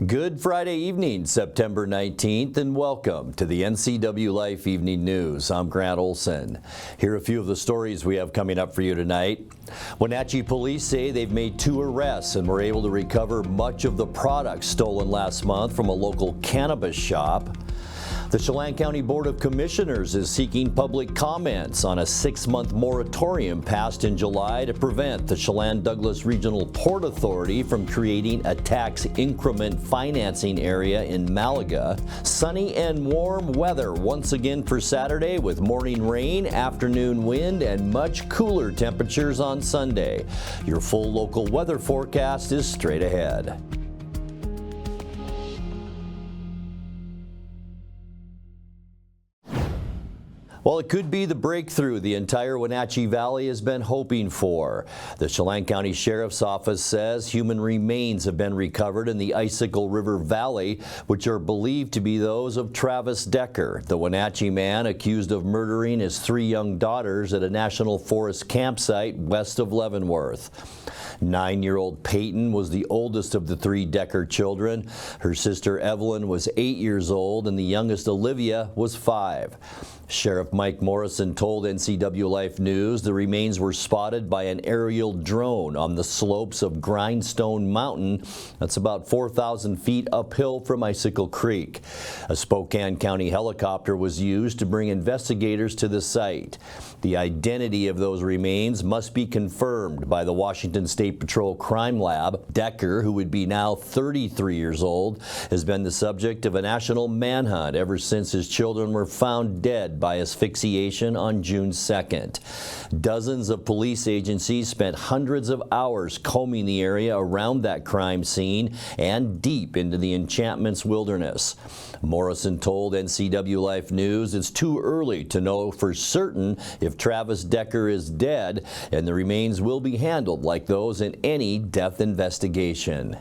Good Friday evening, September 19th, and welcome to the NCWLIFE Evening News. I'm Grant Olson. Here are a few of the stories we have coming up for you tonight. Wenatchee police say they've made 2 arrests and were able to recover much of the products stolen last month from a local cannabis shop. The Chelan County Board of Commissioners is seeking public comments on a 6-month moratorium passed in July to prevent the Chelan-Douglas Regional Port Authority from creating a tax increment financing area in Malaga. Sunny and warm weather once again for Saturday with morning rain, afternoon wind, and much cooler temperatures on Sunday. Your full local weather forecast is straight ahead. Well, it could be the breakthrough the entire Wenatchee Valley has been hoping for. The Chelan County Sheriff's Office says human remains have been recovered in the Icicle River Valley, which are believed to be those of Travis Decker, the Wenatchee man accused of murdering his 3 young daughters at a National Forest campsite west of Leavenworth. 9-year-old Peyton was the oldest of the 3 Decker children. Her sister Evelyn was 8 years old, and the youngest Olivia was 5. Sheriff Mike Morrison told NCWLIFE News the remains were spotted by an aerial drone on the slopes of Grindstone Mountain. That's about 4,000 feet uphill from Icicle Creek. A Spokane County helicopter was used to bring investigators to the site. The identity of those remains must be confirmed by the Washington State Patrol Crime Lab. Decker, who would be now 33 years old, has been the subject of a national manhunt ever since his children were found dead by asphyxiation on June 2nd. Dozens of police agencies spent hundreds of hours combing the area around that crime scene and deep into the Enchantments wilderness. Morrison told NCWLIFE News it's too early to know for certain if Travis Decker is dead, and the remains will be handled like those in any death investigation.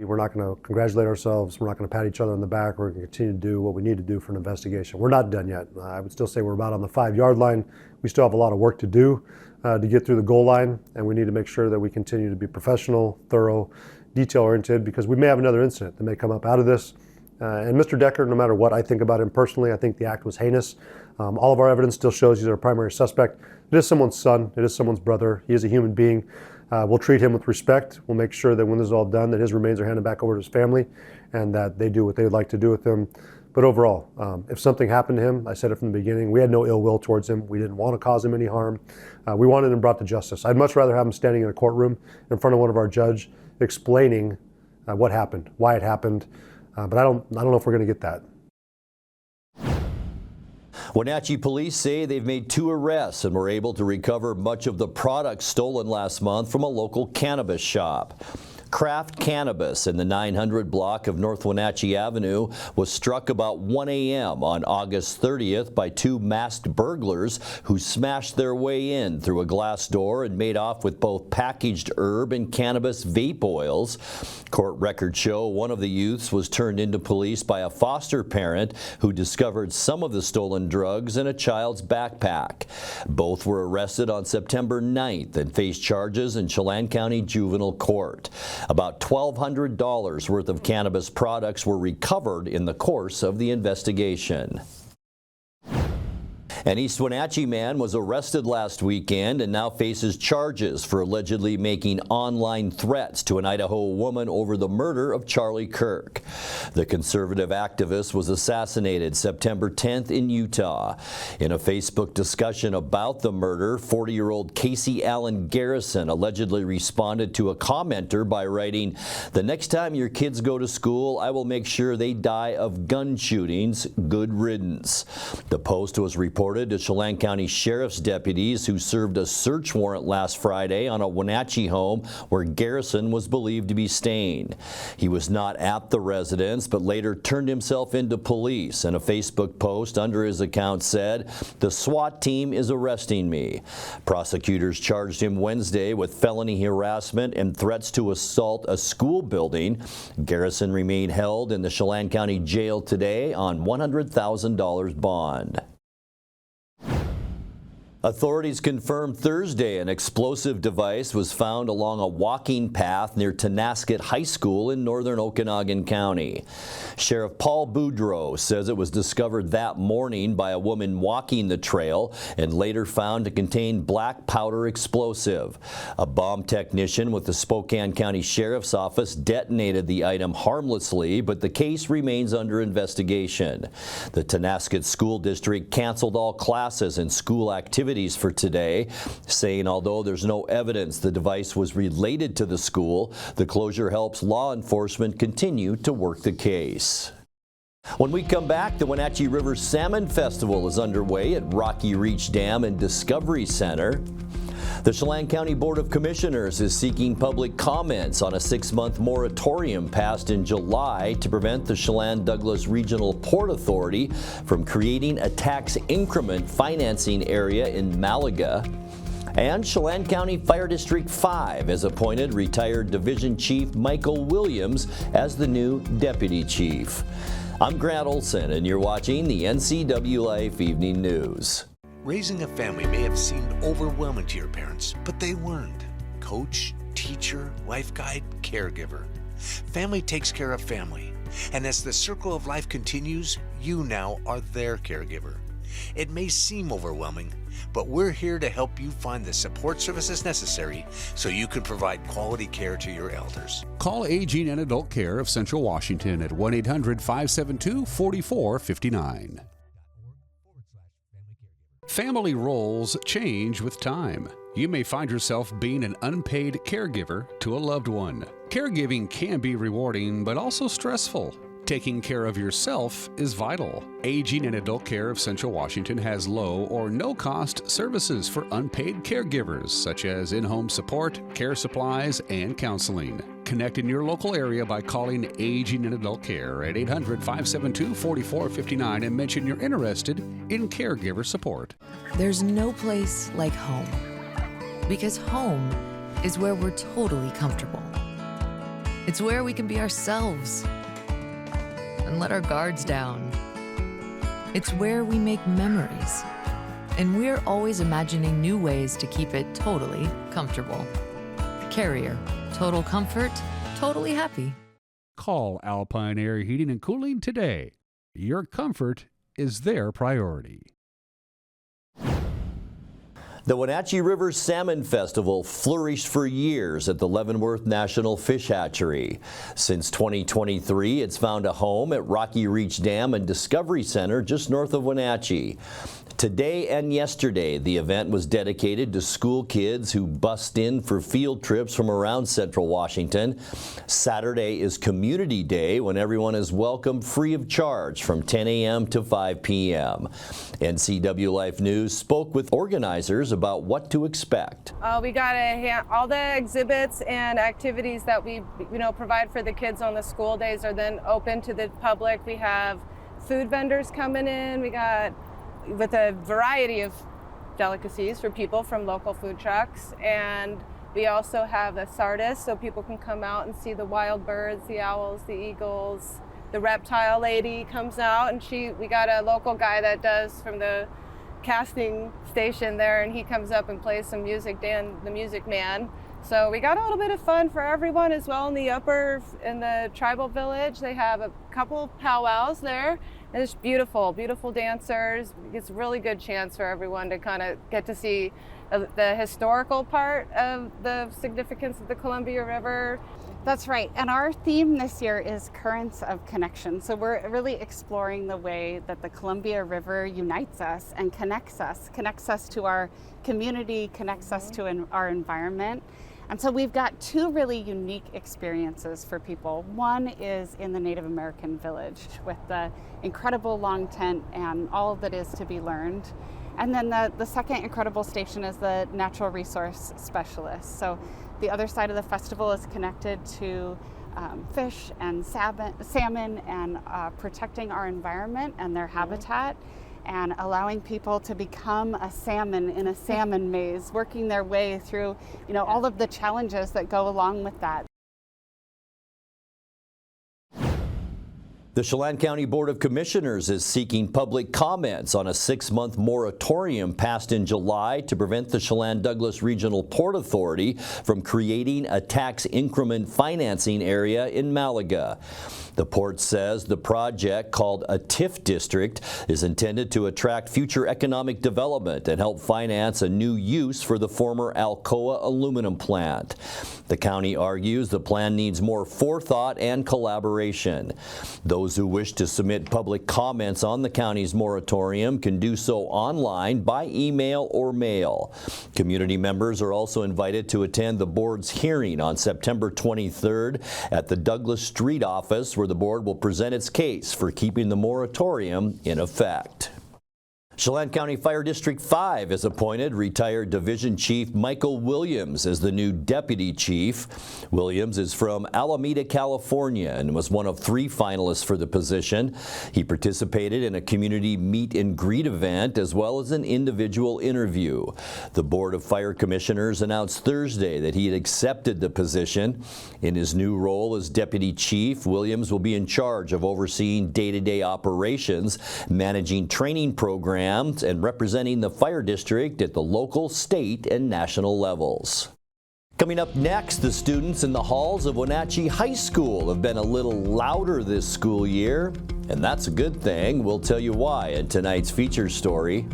We're not going to congratulate ourselves. We're not going to pat each other on the back. We're going to continue to do what we need to do for an investigation. We're not done yet. I would still say we're about on the 5-yard line. We still have a lot of work to do to get through the goal line, and we need to make sure that we continue to be professional, thorough, detail-oriented, because we may have another incident that may come up out of this. And Mr. Decker, no matter what I think about him personally, I think the act was heinous. All of our evidence still shows he's our primary suspect. It is someone's son. It is someone's brother. He is a human being. We'll treat him with respect. We'll make sure that when this is all done, that his remains are handed back over to his family and that they do what they would like to do with them. But overall, if something happened to him, I said it from the beginning, we had no ill will towards him. We didn't want to cause him any harm. We wanted him brought to justice. I'd much rather have him standing in a courtroom in front of one of our judges explaining what happened, why it happened. But I don't know if we're going to get that. Wenatchee police say they've made 2 arrests and were able to recover much of the products stolen last month from a local cannabis shop. Craft Cannabis in the 900 block of North Wenatchee Avenue was struck about 1 a.m. on August 30th by 2 masked burglars who smashed their way in through a glass door and made off with both packaged herb and cannabis vape oils. Court records show one of the youths was turned into police by a foster parent who discovered some of the stolen drugs in a child's backpack. Both were arrested on September 9th and face charges in Chelan County Juvenile Court. About $1,200 worth of cannabis products were recovered in the course of the investigation. An East Wenatchee man was arrested last weekend and now faces charges for allegedly making online threats to an Idaho woman over the murder of Charlie Kirk. The conservative activist was assassinated September 10th in Utah. In a Facebook discussion about the murder, 40-year-old Casey Allen Garrison allegedly responded to a commenter by writing, "The next time your kids go to school, I will make sure they die of gun shootings. Good riddance." The post was reported to Chelan County Sheriff's deputies who served a search warrant last Friday on a Wenatchee home where Garrison was believed to be staying. He was not at the residence, but later turned himself into police, and a Facebook post under his account said, "The SWAT team is arresting me." Prosecutors charged him Wednesday with felony harassment and threats to assault a school building. Garrison remained held in the Chelan County Jail today on $100,000 bond. Authorities confirmed Thursday an explosive device was found along a walking path near Cenasket High School in northern Okanagan County. Sheriff Paul Boudreau says it was discovered that morning by a woman walking the trail and later found to contain black powder explosive. A bomb technician with the Spokane County Sheriff's Office detonated the item harmlessly, but the case remains under investigation. The Cenasket School District canceled all classes and school activities for today, saying although there's no evidence the device was related to the school, the closure helps law enforcement continue to work the case. When we come back, the Wenatchee River Salmon Festival is underway at Rocky Reach Dam and Discovery Center. The Chelan County Board of Commissioners is seeking public comments on a 6-month moratorium passed in July to prevent the Chelan-Douglas Regional Port Authority from creating a tax increment financing area in Malaga. And Chelan County Fire District 5 has appointed retired Division Chief Michael Williams as the new Deputy Chief. I'm Grant Olson, and you're watching the NCWLIFE Evening News. Raising a family may have seemed overwhelming to your parents, but they weren't. Coach, teacher, life guide, caregiver. Family takes care of family. And as the circle of life continues, you now are their caregiver. It may seem overwhelming, but we're here to help you find the support services necessary so you can provide quality care to your elders. Call Aging and Adult Care of Central Washington at 1-800-572-4459. Family roles change with time. You may find yourself being an unpaid caregiver to a loved one. Caregiving can be rewarding, but also stressful. Taking care of yourself is vital. Aging and Adult Care of Central Washington has low or no cost services for unpaid caregivers, such as in-home support, care supplies, and counseling. Connect in your local area by calling Aging and Adult Care at 800-572-4459 and mention you're interested in caregiver support. There's no place like home, because home is where we're totally comfortable. It's where we can be ourselves and let our guards down. It's where we make memories, and we're always imagining new ways to keep it totally comfortable. Carrier. Total comfort, totally happy. Call Alpine Air Heating and Cooling today. Your comfort is their priority. The Wenatchee River Salmon Festival flourished for years at the Leavenworth National Fish Hatchery. Since 2023, it's found a home at Rocky Reach Dam and Discovery Center just north of Wenatchee. Today and yesterday, the event was dedicated to school kids who bust in for field trips from around Central Washington. Saturday is Community Day, when everyone is welcome free of charge from 10 a.m. to 5 p.m. NCWLIFE News spoke with organizers about what to expect. We got all the exhibits and activities that we provide for the kids on the school days are then open to the public. We have food vendors coming in. We got with a variety of delicacies for people from local food trucks, and we also have a sardis so people can come out and see the wild birds, the owls, the eagles. The reptile lady comes out, and we got a local guy that does from the casting station there, and he comes up and plays some music, Dan the Music Man. So we got a little bit of fun for everyone as well in the tribal village. They have a couple powwows there, and it's beautiful, beautiful dancers. It's a really good chance for everyone to kind of get to see the historical part of the significance of the Columbia River. That's right, and our theme this year is Currents of Connection. So we're really exploring the way that the Columbia River unites us and connects us to our community, connects us to our environment. And so we've got two really unique experiences for people. One is in the Native American village with the incredible long tent and all that is to be learned. And then the second incredible station is the natural resource specialist. So the other side of the festival is connected to fish and salmon and protecting our environment and their habitat, and allowing people to become a salmon in a salmon maze, working their way through, all of the challenges that go along with that. The Chelan County Board of Commissioners is seeking public comments on a 6-month moratorium passed in July to prevent the Chelan-Douglas Regional Port Authority from creating a tax increment financing area in Malaga. The port says the project, called a TIF district, is intended to attract future economic development and help finance a new use for the former Alcoa aluminum plant. The county argues the plan needs more forethought and collaboration. Those who wish to submit public comments on the county's moratorium can do so online, by email, or mail. Community members are also invited to attend the board's hearing on September 23rd at the Douglas Street office, where the board will present its case for keeping the moratorium in effect. Chelan County Fire District 5 has appointed retired Division Chief Michael Williams as the new Deputy Chief. Williams is from Alameda, California, and was one of 3 finalists for the position. He participated in a community meet and greet event as well as an individual interview. The Board of Fire Commissioners announced Thursday that he had accepted the position. In his new role as Deputy Chief, Williams will be in charge of overseeing day-to-day operations, managing training programs, and representing the fire district at the local, state, and national levels. Coming up next, the students in the halls of Wenatchee High School have been a little louder this school year, and that's a good thing. We'll tell you why in tonight's feature story.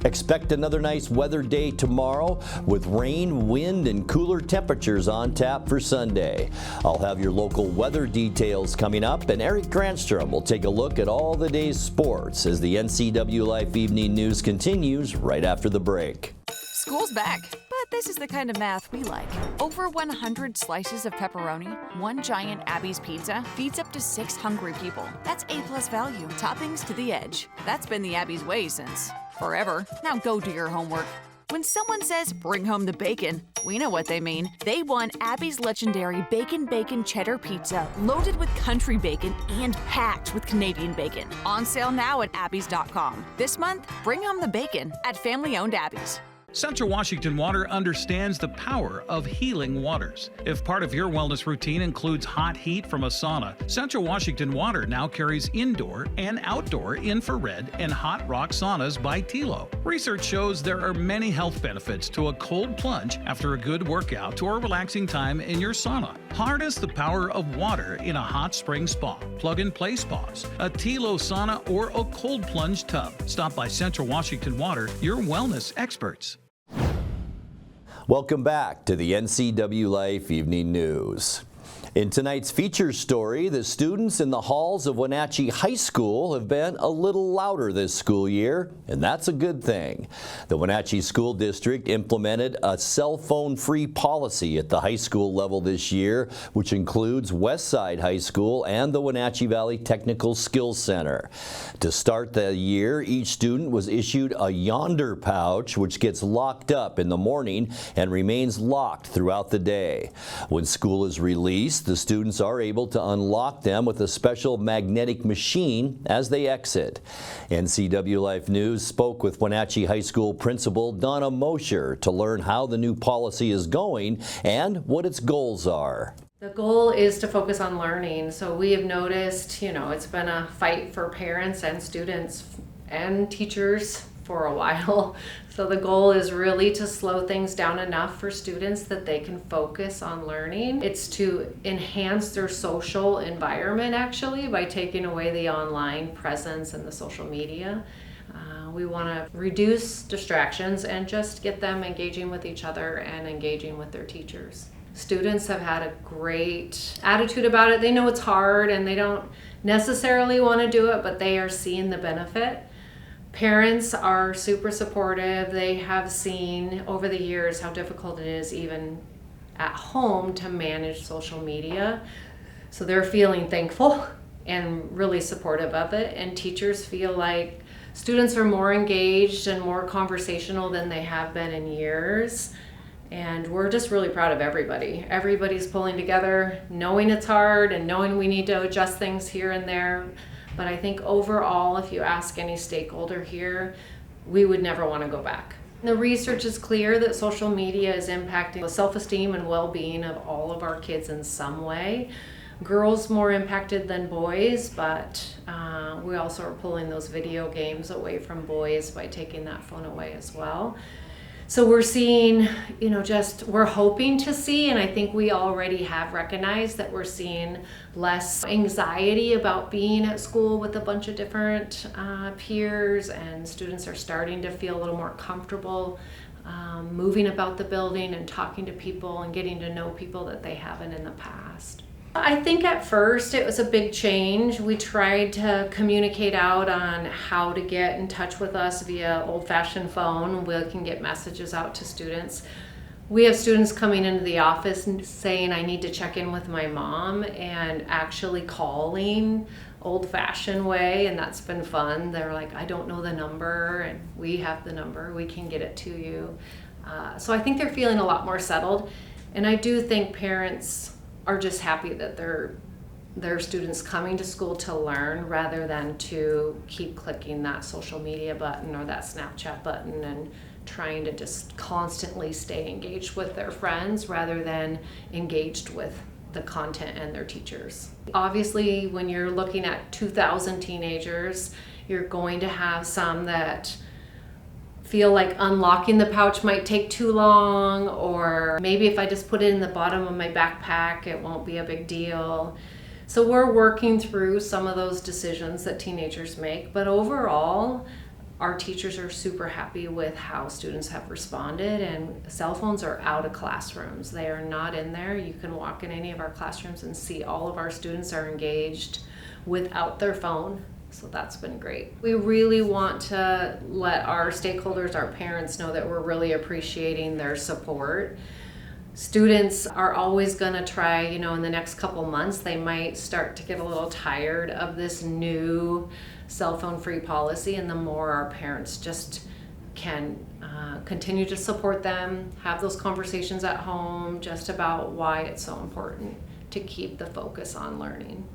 Expect another nice weather day tomorrow with rain, wind, and cooler temperatures on tap for Sunday. I'll have your local weather details coming up, and Eric Granstrom will take a look at all the day's sports as the NCWLIFE Evening News continues right after the break. School's back, but this is the kind of math we like. Over 100 slices of pepperoni, 1 giant Abby's pizza feeds up to 6 hungry people. That's A+ value, toppings to the edge. That's been the Abby's way since forever. Now go do your homework. When someone says, bring home the bacon, we know what they mean. They want Abby's legendary Bacon Cheddar Pizza, loaded with country bacon and packed with Canadian bacon. On sale now at abbys.com. This month, bring home the bacon at family-owned Abby's. Central Washington Water understands the power of healing waters. If part of your wellness routine includes hot heat from a sauna, Central Washington Water now carries indoor and outdoor infrared and hot rock saunas by Tilo. Research shows there are many health benefits to a cold plunge after a good workout or relaxing time in your sauna. Harness the power of water in a hot spring spa, plug-and-play spas, a Tilo sauna, or a cold plunge tub. Stop by Central Washington Water, your wellness experts. Welcome back to the NCWLIFE Evening News. In tonight's feature story, the students in the halls of Wenatchee High School have been a little louder this school year, and that's a good thing. The Wenatchee School District implemented a cell phone-free policy at the high school level this year, which includes Westside High School and the Wenatchee Valley Technical Skills Center. To start the year, each student was issued a Yonder pouch, which gets locked up in the morning and remains locked throughout the day. When school is released, the students are able to unlock them with a special magnetic machine as they exit. NCWLIFE News spoke with Wenatchee High School Principal Donna Mosher to learn how the new policy is going and what its goals are. The goal is to focus on learning. So we have noticed, it's been a fight for parents and students and teachers for a while. So the goal is really to slow things down enough for students that they can focus on learning. It's to enhance their social environment actually by taking away the online presence and the social media. We want to reduce distractions and just get them engaging with each other and engaging with their teachers. Students have had a great attitude about it. They know it's hard and they don't necessarily want to do it, but they are seeing the benefit. Parents are super supportive. They have seen over the years how difficult it is even at home to manage social media. So they're feeling thankful and really supportive of it. And teachers feel like students are more engaged and more conversational than they have been in years. And we're just really proud of everybody. Everybody's pulling together, knowing it's hard and knowing we need to adjust things here and there. But I think overall, if you ask any stakeholder here, we would never want to go back. The research is clear that social media is impacting the self-esteem and well-being of all of our kids in some way. girls more impacted than boys, but we also are pulling those video games away from boys by taking that phone away as well. So we're seeing, we're hoping to see, and I think we already have recognized that we're seeing less anxiety about being at school with a bunch of different peers, and students are starting to feel a little more comfortable moving about the building and talking to people and getting to know people that they haven't in the past. I think at first it was a big change. We tried to communicate out on how to get in touch with us via old-fashioned phone. We can get messages out to students. We have students coming into the office and saying, I need to check in with my mom, and actually calling old-fashioned way, and that's been fun. They're like, I don't know the number, and we have the number, we can get it to you. So I think they're feeling a lot more settled, and I do think parents are just happy that their students coming to school to learn rather than to keep clicking that social media button or that Snapchat button and trying to just constantly stay engaged with their friends rather than engaged with the content and their teachers. Obviously, when you're looking at 2,000 teenagers, you're going to have some that feel like unlocking the pouch might take too long, or maybe if I just put it in the bottom of my backpack, it won't be a big deal. So we're working through some of those decisions that teenagers make, but overall, our teachers are super happy with how students have responded, and cell phones are out of classrooms. They are not in there. You can walk in any of our classrooms and see all of our students are engaged without their phone. So that's been great. We really want to let our stakeholders, our parents, know that we're really appreciating their support. Students are always going to try, in the next couple months, they might start to get a little tired of this new cell phone free policy, and the more our parents just can continue to support them, have those conversations at home just about why it's so important to keep the focus on learning.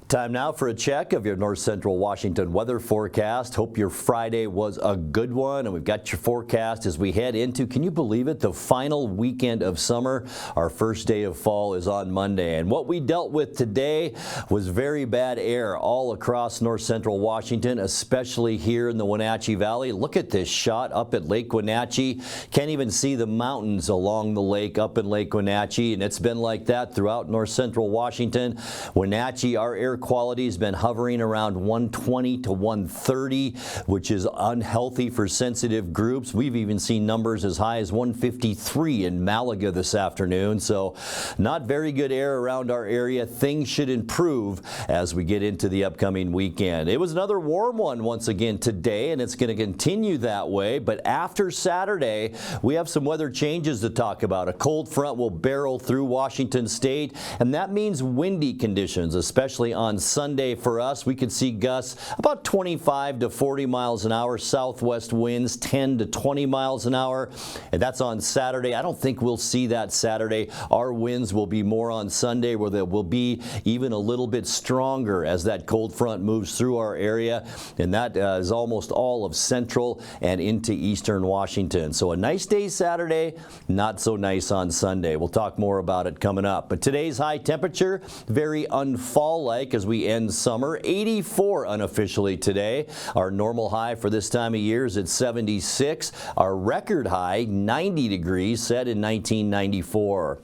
Time now for a check of your North Central Washington weather forecast. Hope your Friday was a good one, and we've got your forecast as we head into, can you believe it, the final weekend of summer. Our first day of fall is on Monday, and what we dealt with today was very bad air all across North Central Washington, especially here in the Wenatchee Valley. Look at this shot up at Lake Wenatchee. Can't even see the mountains along the lake up in Lake Wenatchee, and it's been like that throughout North Central Washington. Wenatchee, our air quality has been hovering around 120 to 130, which is unhealthy for sensitive groups. We've even seen numbers as high as 153 in Malaga this afternoon, so not very good air around our area. Things should improve as we get into the upcoming weekend. It was another warm one once again today, and it's going to continue that way, but after Saturday, we have some weather changes to talk about. A cold front will barrel through Washington State, and that means windy conditions, especially on Sunday for us. We could see gusts about 25 to 40 miles an hour, southwest winds 10 to 20 miles an hour, and that's on Saturday. I don't think we'll see that Saturday. Our winds will be more on Sunday, where they will be even a little bit stronger as that cold front moves through our area, and that is almost all of central and into eastern Washington. So a nice day Saturday, not so nice on Sunday. We'll talk more about it coming up. But today's high temperature, very unfall-like as we end summer. 84 unofficially today. Our normal high for this time of year is at 76. Our record high, 90 degrees, set in 1994.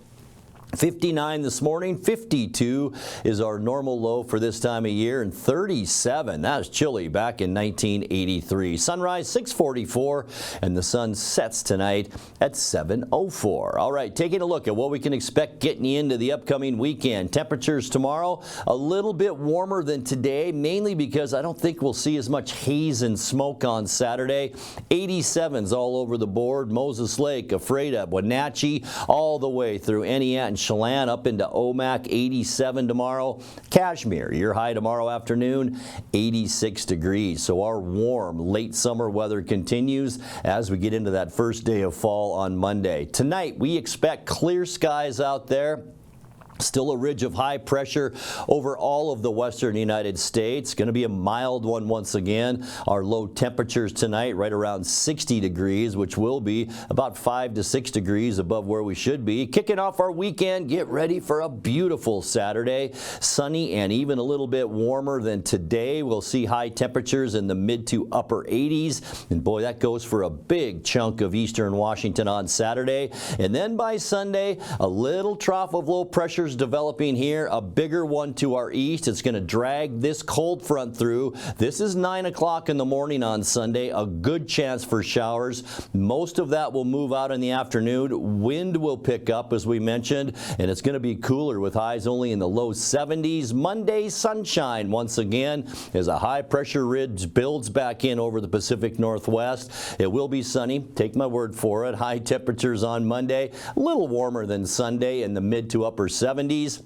59 this morning, 52 is our normal low for this time of year, and 37, that was chilly back in 1983. Sunrise 6:44, and the sun sets tonight at 7:04. All right, taking a look at what we can expect getting into the upcoming weekend. Temperatures tomorrow, a little bit warmer than today, mainly because I don't think we'll see as much haze and smoke on Saturday. 87s all over the board. Moses Lake, Ephrata, Wenatchee, all the way through Eniat and Chelan up into Omak, 87 tomorrow. Cashmere, your high tomorrow afternoon, 86 degrees. So our warm late summer weather continues as we get into that first day of fall on Monday. Tonight, we expect clear skies out there. Still a ridge of high pressure over all of the western United States. Going to be a mild one once again. Our low temperatures tonight right around 60 degrees, which will be about 5 to 6 degrees above where we should be. Kicking off our weekend, get ready for a beautiful Saturday. Sunny and even a little bit warmer than today. We'll see high temperatures in the mid to upper 80s. And boy, that goes for a big chunk of eastern Washington on Saturday. And then by Sunday, a little trough of low pressure developing here, a bigger one to our east. It's going to drag this cold front through. This is 9 o'clock in the morning on Sunday. A good chance for showers. Most of that will move out in the afternoon. Wind will pick up, as we mentioned, and it's going to be cooler with highs only in the low 70s. Monday, sunshine once again as a high pressure ridge builds back in over the Pacific Northwest. It will be sunny. Take my word for it. High temperatures on Monday, a little warmer than Sunday in the mid to upper 70s.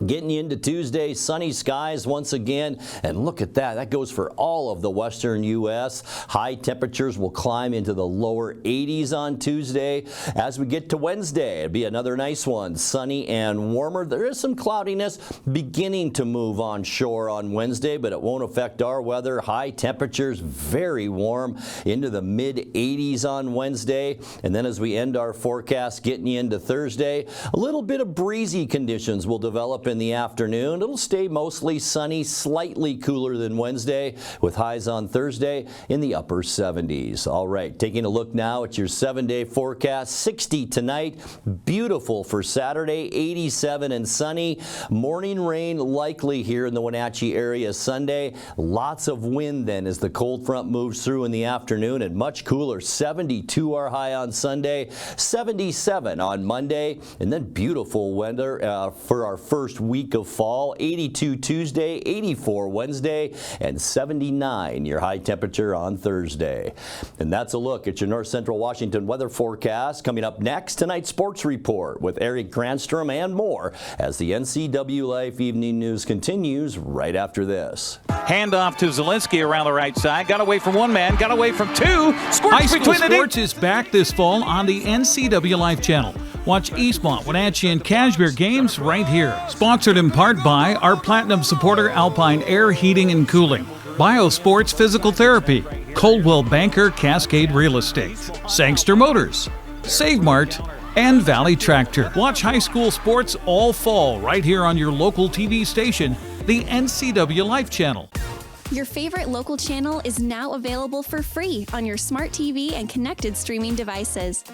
Getting into Tuesday, sunny skies once again, and look at that. That goes for all of the western U.S. High temperatures will climb into the lower 80s on Tuesday. As we get to Wednesday, it'll be another nice one, sunny and warmer. There is some cloudiness beginning to move on shore on Wednesday, but it won't affect our weather. High temperatures, very warm, into the mid 80s on Wednesday. And then as we end our forecast, getting into Thursday, a little bit of breezy conditions will develop in the afternoon. It'll stay mostly sunny, slightly cooler than Wednesday, with highs on Thursday in the upper 70s. All right, taking a look now at your 7-day forecast. 60 tonight, beautiful for Saturday, 87 and sunny. Morning rain likely here in the Wenatchee area Sunday. Lots of wind then as the cold front moves through in the afternoon, and much cooler. 72 our high on Sunday, 77 on Monday, and then beautiful weather for our first week of fall. 82 Tuesday, 84 Wednesday, and 79 your high temperature on Thursday. And that's a look at your North Central Washington weather forecast. Coming up next, tonight's sports report with Eric Granstrom and more as the NCWLIFE Evening News continues right after this. Handoff to Zielinski around the right side. Got away from one man, got away from two. Squirts High school between the sports is back this fall on the NCWLIFE channel. Watch Eastmont, Wenatchee, and Cashmere games right here. Sponsored in part by our Platinum supporter Alpine Air Heating and Cooling, Biosports Physical Therapy, Coldwell Banker Cascade Real Estate, Sangster Motors, Save Mart, and Valley Tractor. Watch high school sports all fall right here on your local TV station, the NCWLIFE channel. Your favorite local channel is now available for free on your smart TV and connected streaming devices.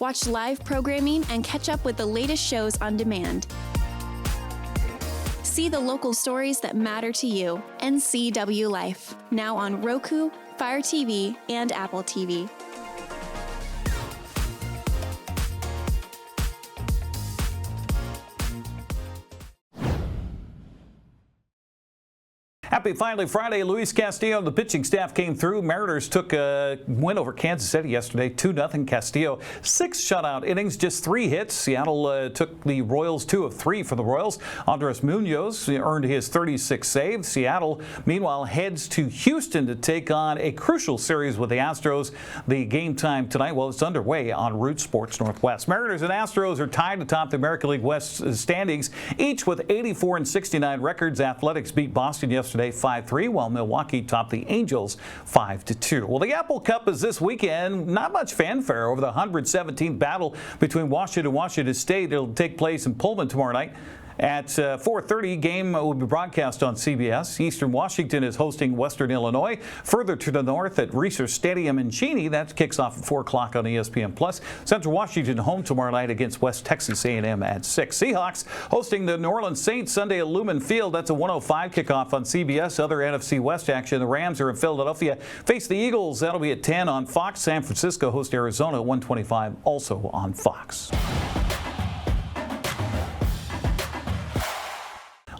Watch live programming and catch up with the latest shows on demand. See the local stories that matter to you. NCWLIFE, now on Roku, Fire TV, and Apple TV. Happy Finally Friday. Luis Castillo and the pitching staff came through. Mariners took a win over Kansas City yesterday, 2-0. Castillo, 6 shutout innings, just 3 hits. Seattle took the Royals 2 of 3 for the Royals. Andres Munoz earned his 36th save. Seattle, meanwhile, heads to Houston to take on a crucial series with the Astros. The game time tonight, well, it's underway on Root Sports Northwest. Mariners and Astros are tied atop the American League West standings, each with 84 and 69 records. Athletics beat Boston yesterday 5-3, while Milwaukee topped the Angels 5-2. Well, the Apple Cup is this weekend. Not much fanfare over the 117th battle between Washington and Washington State. It'll take place in Pullman tomorrow night. At 4:30, game will be broadcast on CBS. Eastern Washington is hosting Western Illinois. Further to the north at Reser Stadium in Cheney, that kicks off at 4 o'clock on ESPN+. Central Washington home tomorrow night against West Texas A&M at 6. Seahawks hosting the New Orleans Saints Sunday at Lumen Field. That's a 1:05 kickoff on CBS. Other NFC West action, the Rams are in Philadelphia. Face the Eagles. That'll be at 10 on Fox. San Francisco host Arizona at 1:25, also on Fox.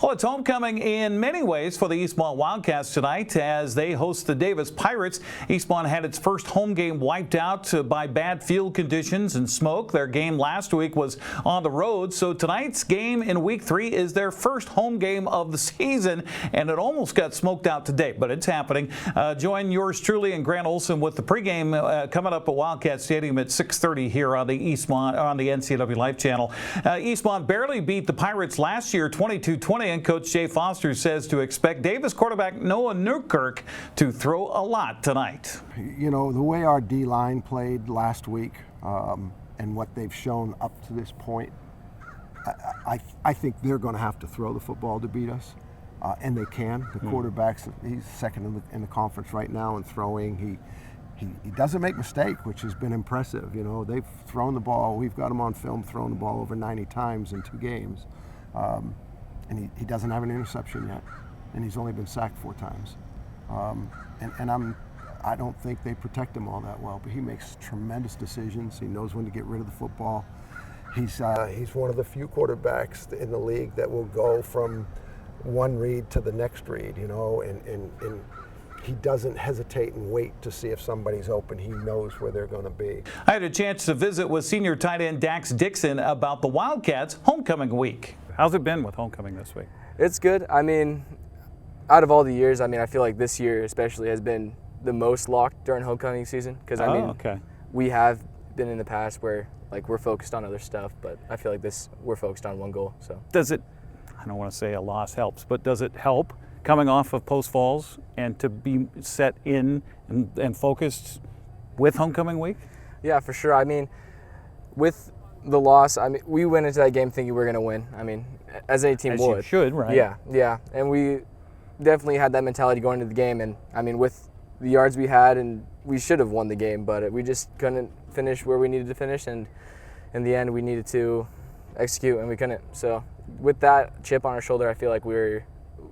Oh, Well, it's homecoming in many ways for the Eastmont Wildcats tonight as they host the Davis Pirates. Eastmont had its first home game wiped out by bad field conditions and smoke. Their game last week was on the road, so tonight's game in week 3 is their first home game of the season, and it almost got smoked out today, but it's happening. Join yours truly and Grant Olson with the pregame coming up at Wildcat Stadium at 6:30 here on the NCWLIFE channel. Eastmont barely beat the Pirates last year, 22-20, and Coach Jay Foster says to expect Davis quarterback Noah Newkirk to throw a lot tonight. You know, the way our D-line played last week and what they've shown up to this point, I think they're going to have to throw the football to beat us, and they can. The quarterback's, he's second in the conference right now in throwing. He doesn't make mistake, which has been impressive. You know, they've thrown the ball. We've got him on film throwing the ball over 90 times in 2 games. And he doesn't have an interception yet, and he's only been sacked 4 times. I don't think they protect him all that well, but he makes tremendous decisions. He knows when to get rid of the football. He's one of the few quarterbacks in the league that will go from one read to the next read, you know, and he doesn't hesitate and wait to see if somebody's open. He knows where they're going to be. I had a chance to visit with senior tight end Dax Dixon about the Wildcats homecoming week. How's it been with homecoming this week? It's good. I mean, out of all the years, I feel like this year especially has been the most locked during homecoming season because we have been in the past where like we're focused on other stuff, but I feel like we're focused on one goal. So does it? I don't want to say a loss helps, but does it help coming off of Post Falls and to be set in and focused with homecoming week? Yeah, for sure. I mean, with the loss, we went into that game thinking we were going to win. I mean, as any team would. You should, right? Yeah. And we definitely had that mentality going into the game. And, I mean, with the yards we had, and we should have won the game, but we just couldn't finish where we needed to finish. And in the end, we needed to execute, and we couldn't. So with that chip on our shoulder, I feel like we were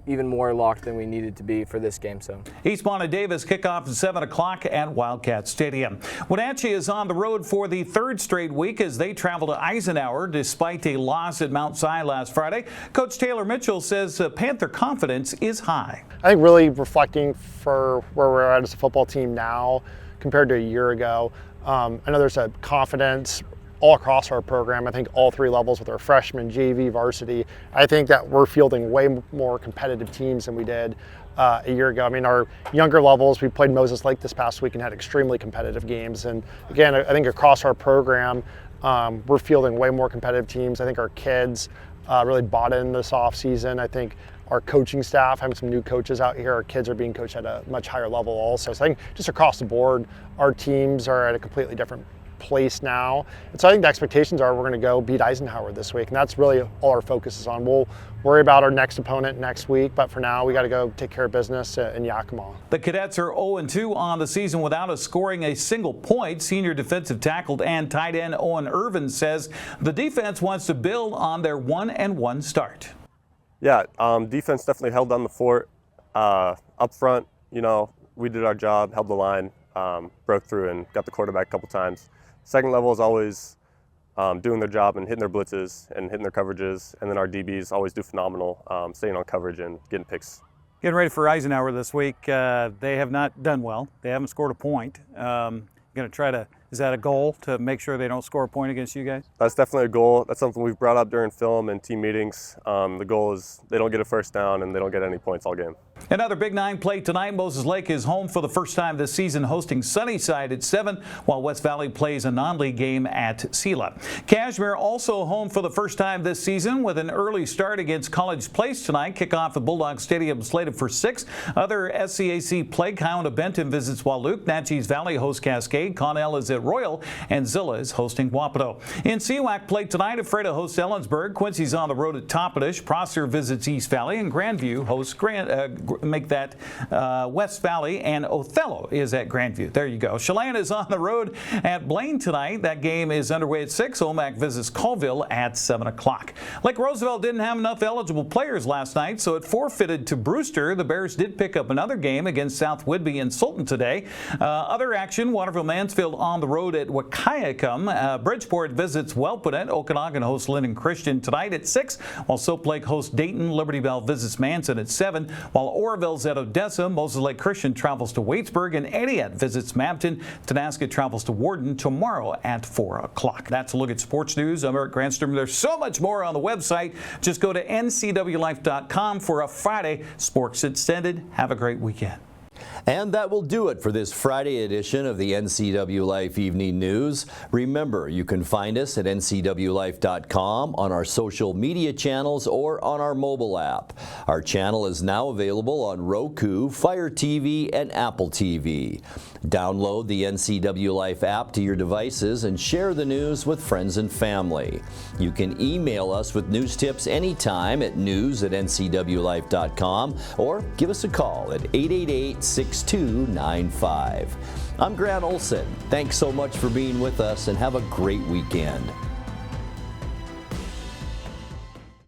even more locked than we needed to be for this game. So Eastmont and Davis kickoff at 7 o'clock at Wildcat Stadium. Wenatchee is on the road for the 3rd straight week as they travel to Eisenhower despite a loss at Mount Si last Friday. Coach Taylor Mitchell says Panther confidence is high. I think really reflecting for where we're at as a football team now compared to a year ago, I know there's a confidence all across our program. I think all 3 levels with our freshmen, JV, varsity. I think that we're fielding way more competitive teams than we did a year ago. I mean, our younger levels, we played Moses Lake this past week and had extremely competitive games. And again, I think across our program, we're fielding way more competitive teams. I think our kids really bought in this off season. I think our coaching staff, having some new coaches out here, our kids are being coached at a much higher level also. So I think just across the board, our teams are at a completely different place now. And so I think the expectations are we're going to go beat Eisenhower this week, and that's really all our focus is on. We'll worry about our next opponent next week, but for now we got to go take care of business in Yakima. The Cadets are 0-2 on the season without scoring a single point. Senior defensive tackle and tight end Owen Irvin says the defense wants to build on their 1-1 start. Yeah, defense definitely held down the fort. Up front, you know, we did our job, held the line, broke through and got the quarterback a couple times. Second level is always doing their job and hitting their blitzes and hitting their coverages, and then our DBs always do phenomenal, staying on coverage and getting picks. Getting ready for Eisenhower this week. They have not done well. They haven't scored a point. Going to try to, is that a goal to make sure they don't score a point against you guys? That's definitely a goal. That's something we've brought up during film and team meetings. The goal is they don't get a first down and they don't get any points all game. Another Big 9 play tonight. Moses Lake is home for the first time this season, hosting Sunnyside at 7, while West Valley plays a non-league game at Sela. Cashmere also home for the first time this season with an early start against College Place tonight. Kickoff at Bulldog Stadium slated for 6. Other SCAC play, County Benton visits Wahluke. Natchez Valley hosts Cascade. Connell is at Royal, and Zilla is hosting Wapato. In CWAC play tonight, Ephrata hosts Ellensburg. Quincy's on the road at Toppenish. Prosser visits East Valley, and Grandview hosts make that West Valley, and Othello is at Grandview. There you go. Chelan is on the road at Blaine tonight. That game is underway at 6. Omak visits Colville at 7 o'clock. Lake Roosevelt didn't have enough eligible players last night, so it forfeited to Brewster. The Bears did pick up another game against South Whidbey and Sultan today. Other action, Waterville-Mansfield on the road at Wahkiakum. Bridgeport visits Welpanet. Okanagan hosts Linden Christian tonight at 6, while Soap Lake hosts Dayton. Liberty Bell visits Manson at 7, while Oroville's at Odessa. Moses Lake Christian travels to Waitsburg, and Etiette visits Mabton. Tonasket travels to Warden tomorrow at 4 o'clock. That's a look at sports news. I'm Eric Granstrom. There's so much more on the website. Just go to ncwlife.com for a Friday Sports Extended. Have a great weekend. And that will do it for this Friday edition of the NCW Life Evening News. Remember, you can find us at ncwlife.com, on our social media channels, or on our mobile app. Our channel is now available on Roku, Fire TV, and Apple TV. Download the NCW Life app to your devices and share the news with friends and family. You can email us with news tips anytime at news@ncwlife.com, or give us a call at 888-6295. I'm Grant Olson. Thanks so much for being with us, and have a great weekend.